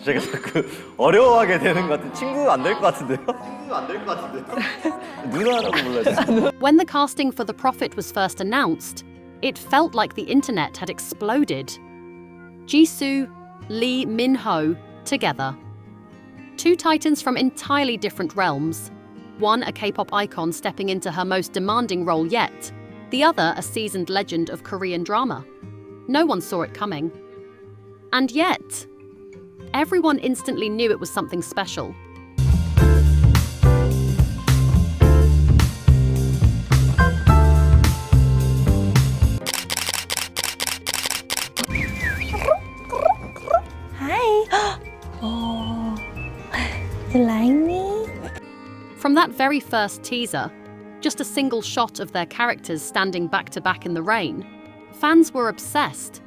제가 자꾸 어려워하게 되는 것 같은 친구 안 될 것 같은데요? 친구 안 될 것 같은데요? 누나라고 불러야 When the casting for The Prophet was first announced, it felt like the internet had exploded. Jisoo, Lee Min-ho, together. Two titans from entirely different realms. One a K-pop icon stepping into her most demanding role yet, the other a seasoned legend of Korean drama. No one saw it coming. And yet, everyone instantly knew it was something special. Hi. Oh, you like me? From that very first teaser, just a single shot of their characters standing back to back in the rain, fans were obsessed.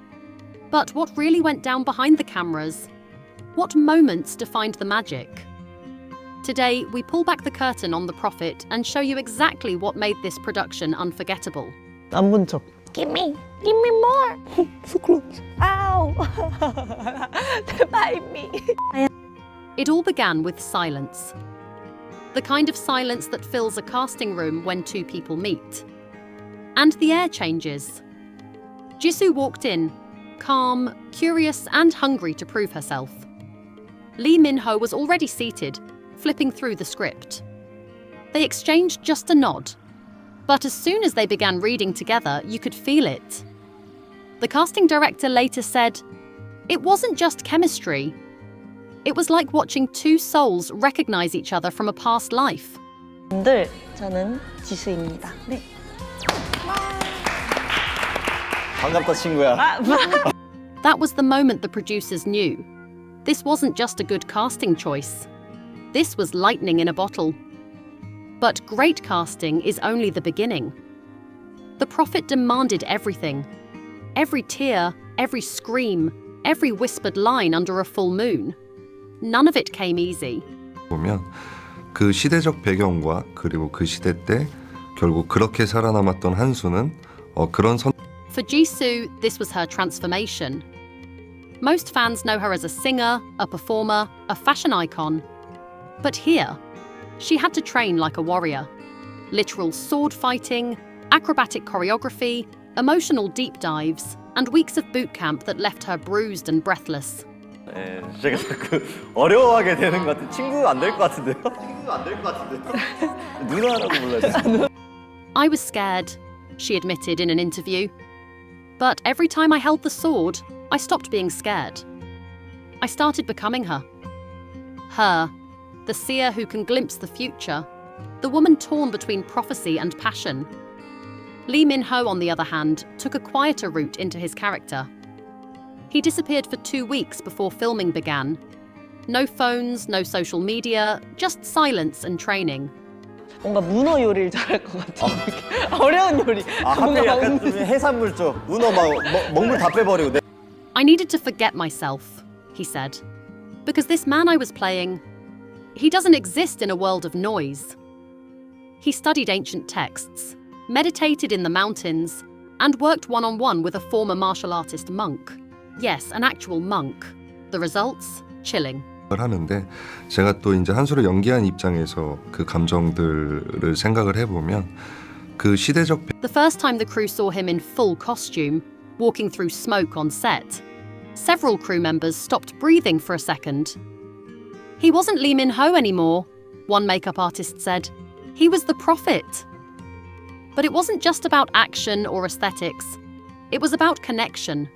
But what really went down behind the cameras? What moments defined the magic? Today, we pull back the curtain on The Prophet and show you exactly what made this production unforgettable. 안 본 척. Give me more. So close. Ow. Bite me. It all began with silence. The kind of silence that fills a casting room when two people meet. And the air changes. Jisoo walked in, calm, curious, and hungry to prove herself. Lee Min-ho was already seated, flipping through the script. They exchanged just a nod. But as soon as they began reading together, you could feel it. The casting director later said, "It wasn't just chemistry. It was like watching two souls recognize each other from a past life." 분들, 저는 지수입니다. 네. 반갑다 친구야. That was the moment the producers knew. This wasn't just a good casting choice. This was lightning in a bottle. But great casting is only the beginning. The Prophet demanded everything. Every tear, every scream, every whispered line under a full moon. None of it came easy. 보면 그 시대적 배경과 그리고 그 시대 때 결국 그렇게 살아남았던 한수는 그런 선 For Jisoo, this was her transformation. Most fans know her as a singer, a performer, a fashion icon. But here, she had to train like a warrior. Literal sword fighting, acrobatic choreography, emotional deep dives, and weeks of boot camp that left her bruised and breathless. 제가 자꾸 어려워하게 되는 것 같은 친구 안 될 것 같은데요? 친구 안 될 것 같은데요? 누나라고 불러야 I was scared, she admitted in an interview. But every time I held the sword, I stopped being scared. I started becoming her. Her, the seer who can glimpse the future, the woman torn between prophecy and passion. Lee Min-ho, on the other hand, took a quieter route into his character. He disappeared for 2 weeks before filming began. No phones, no social media, just silence and training. 뭔가 문어 요리를 잘할 것 같은 어려운 요리. 하필 약간 좀 해산물 쪽 문어 막 먹물 다 빼버리고. I needed to forget myself, he said. Because this man I was playing, he doesn't exist in a world of noise. He studied ancient texts, meditated in the mountains, and worked one-on-one with a former martial artist monk. Yes, an actual monk. The results? Chilling. 하는데 제가 또 이제 한수를 연기한 입장에서 그 감정들을 생각을 해보면 그 시대적 The first time the crew saw him in full costume, walking through smoke on set, several crew members stopped breathing for a second. He wasn't Lee Min-ho anymore, one makeup artist said. He was the Prophet. But it wasn't just about action or aesthetics. It was about connection.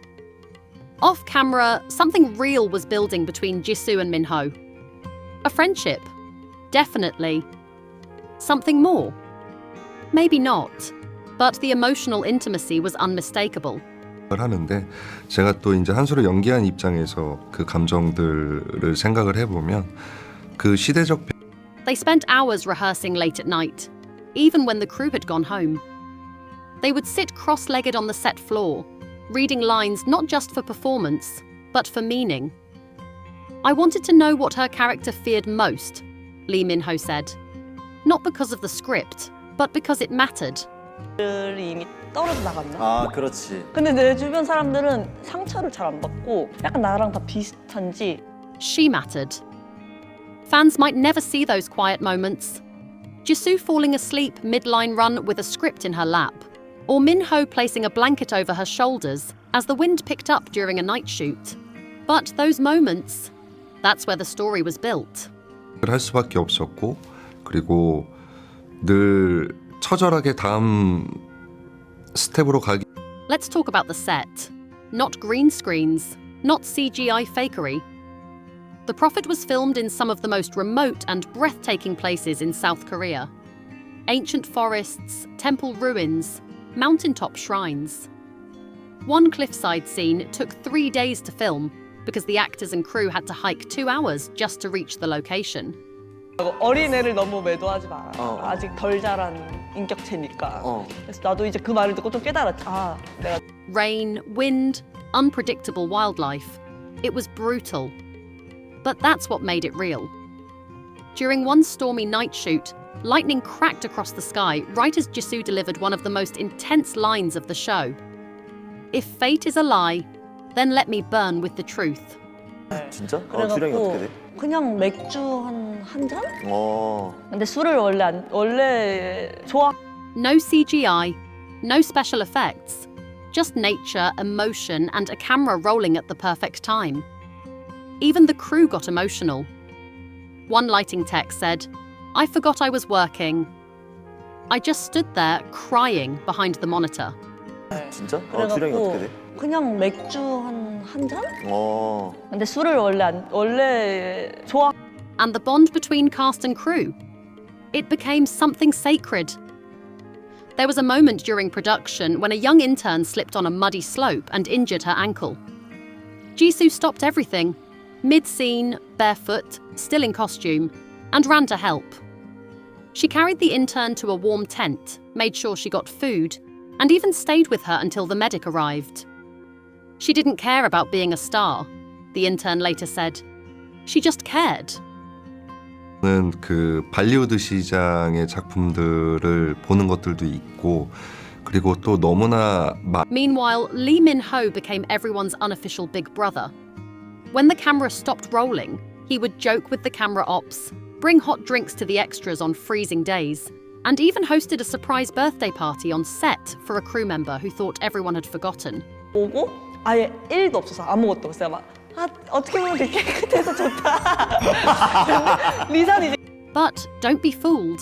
Off camera, something real was building between Jisoo and Min-ho. A friendship. Definitely. Something more. Maybe not. But the emotional intimacy was unmistakable. 하는데 제가 또 이제 한수를 연기한 입장에서 그 감정들을 생각을 해보면 그 시대적 They spent hours rehearsing late at night, even when the crew had gone home. They would sit cross-legged on the set floor, reading lines not just for performance, but for meaning. I wanted to know what her character feared most, Lee Min-ho said. Not because of the script, but because it mattered. 이미 떨어져 나갔나? 아, 그렇지. 근데 내 주변 사람들은 상처를 잘 안 받고 약간 나랑 다 비슷한지 She mattered. Fans might never see those quiet moments. Jisoo falling asleep mid-line run with a script in her lap, or Min-ho placing a blanket over her shoulders as the wind picked up during a night shoot. But those moments, that's where the story was built. 할 수밖에 없었고 그리고 늘 처절하게 다음 스텝으로 가기. Let's talk about the set. Not green screens, not CGI fakery. The Prophet was filmed in some of the most remote and breathtaking places in South Korea. Ancient forests, temple ruins, mountaintop shrines. One cliffside scene took 3 days to film because the actors and crew had to hike 2 hours just to reach the location. 어린애를 너무 매도하지 마라. 아직 덜 자란 인격체니까. 그래서 나도 이제 그 말을 듣고 좀 깨달았지. 아, 내가 Rain, wind, unpredictable wildlife. It was brutal. But that's what made it real. During one stormy night shoot, lightning cracked across the sky right as Jisoo delivered one of the most intense lines of the show. If fate is a lie, then let me burn with the truth. 진짜? 주량이 어떻게 돼? 그냥 맥주 한 잔? 어. 근데 술을 원래 좋아. No CGI, no special effects. Just nature, emotion, and a camera rolling at the perfect time. Even the crew got emotional. One lighting tech said, "I forgot I was working. I just stood there crying behind the monitor." 진짜? 주량이 어떻게 돼? 그냥 맥주 한 잔? 어. 근데 술을 원래 좋아. And the bond between cast and crew. It became something sacred. There was a moment during production when a young intern slipped on a muddy slope and injured her ankle. Jisoo stopped everything, mid-scene, barefoot, still in costume, and ran to help. She carried the intern to a warm tent, made sure she got food, and even stayed with her until the medic arrived. She didn't care about being a star, the intern later said. She just cared. 는 그 발리우드 시장의 작품들을 보는 것들도 있고 그리고 또 너무나 Meanwhile, Lee Min-ho became everyone's unofficial big brother. When the camera stopped rolling, he would joke with the camera ops, bring hot drinks to the extras on freezing days, and even hosted a surprise birthday party on set for a crew member who thought everyone had forgotten. 오고 아예 1도 없어서 아무것도 없어요. 막 어떻게 보면 되게 깨끗해서 좋다. 리산이 But don't be fooled.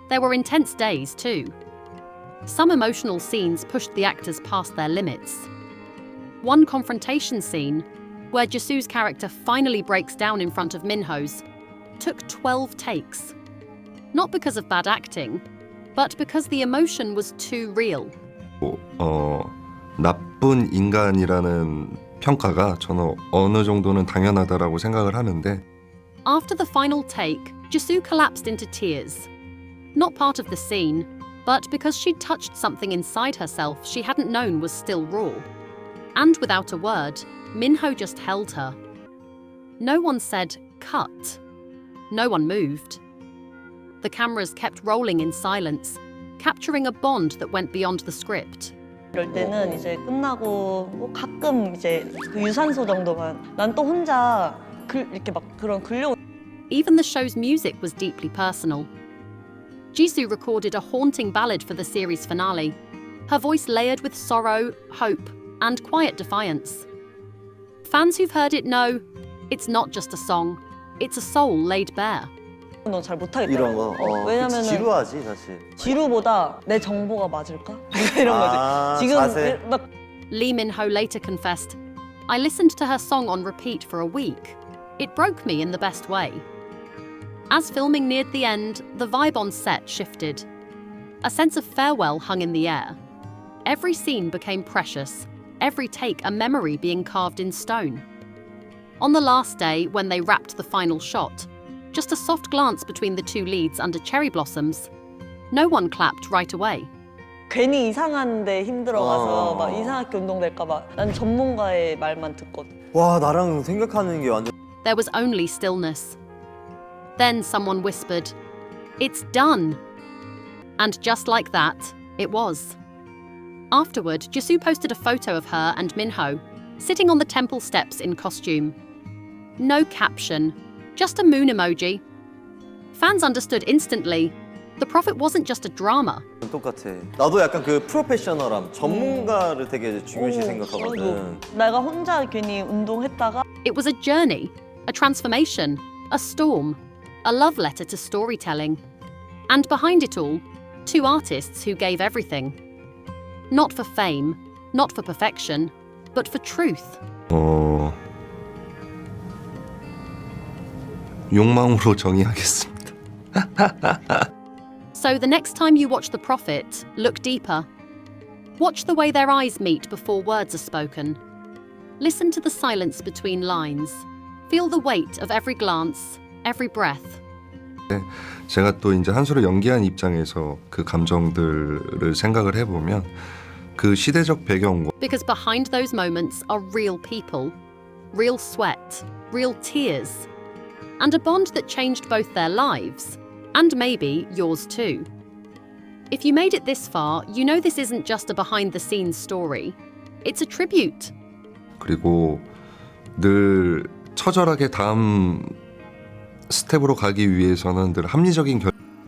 There were intense days too. Some emotional scenes pushed the actors past their limits. One confrontation scene, where Jisoo's character finally breaks down in front of Min-ho's, took 12 takes. Not because of bad acting, but because the emotion was too real. 나쁜 인간이라는 평가가 저는 어느 정도는 당연하다라고 생각을 하는데 After the final take, Jisoo collapsed into tears. Not part of the scene, but because she'd touched something inside herself she hadn't known was still raw. And without a word, Min-ho just held her. No one said, "Cut." No one moved. The cameras kept rolling in silence, capturing a bond that went beyond the script. 이럴 때는 이제 끝나고 뭐 가끔 이제 그 유산소 정도만 난 또 혼자 이렇게 막 그런 근력 Even the show's music was deeply personal. Jisoo recorded a haunting ballad for the series finale, her voice layered with sorrow, hope, and quiet defiance. Fans who've heard it know, it's not just a song, it's a soul laid bare. 너 잘 못하겠다. 이런 거. 왜냐면은 지루하지 사실. 지루보다 내 정보가 맞을까? 이런 거지. 지금 자세. 막 Lee Min-ho later confessed, "I listened to her song on repeat for a week. It broke me in the best way." As filming neared the end, the vibe on set shifted. A sense of farewell hung in the air. Every scene became precious, every take a memory being carved in stone. On the last day, when they wrapped the final shot, just a soft glance between the two leads under cherry blossoms, no one clapped right away. 괜히 이상한데 힘들어가서 막 이상하게 운동될까 봐. 난 전문가의 말만 듣거든. 와 나랑 생각하는 게 완전. There was only stillness. Then someone whispered, "It's done." And just like that, it was. Afterward, Jisoo posted a photo of her and Min-ho, sitting on the temple steps in costume. No caption, just a moon emoji. Fans understood instantly. The Prophet wasn't just a drama. 똑같아. 나도 약간 그 프로페셔널함, 전문가를 되게 중요시 생각하거든. 내가 혼자 괜히 운동했다가 It was a journey, a transformation, a storm, a love letter to storytelling. And behind it all, two artists who gave everything. Not for fame, not for perfection, but for truth. 욕망으로 정의하겠습니다. So the next time you watch The Prophet, look deeper. Watch the way their eyes meet before words are spoken. Listen to the silence between lines. Feel the weight of every glance, every breath. 제가 또 이제 한수를 연기한 입장에서 그 감정들을 생각을 해보면 그 시대적 배경과 Because behind those moments are real people, real sweat, real tears, and a bond that changed both their lives, and maybe yours too. If you made it this far, you know this isn't just a behind-the-scenes story. It's a tribute. 그리고 늘 처절하게 다음 스텝으로 가기 위해서는 늘 합리적인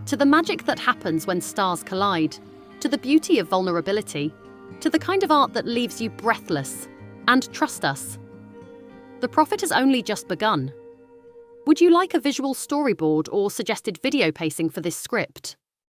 To the magic that happens when stars collide, to the beauty of vulnerability, to the kind of art that leaves you breathless. And trust us, The Prophet has only just begun. Would you like a visual storyboard or suggested video pacing for this script?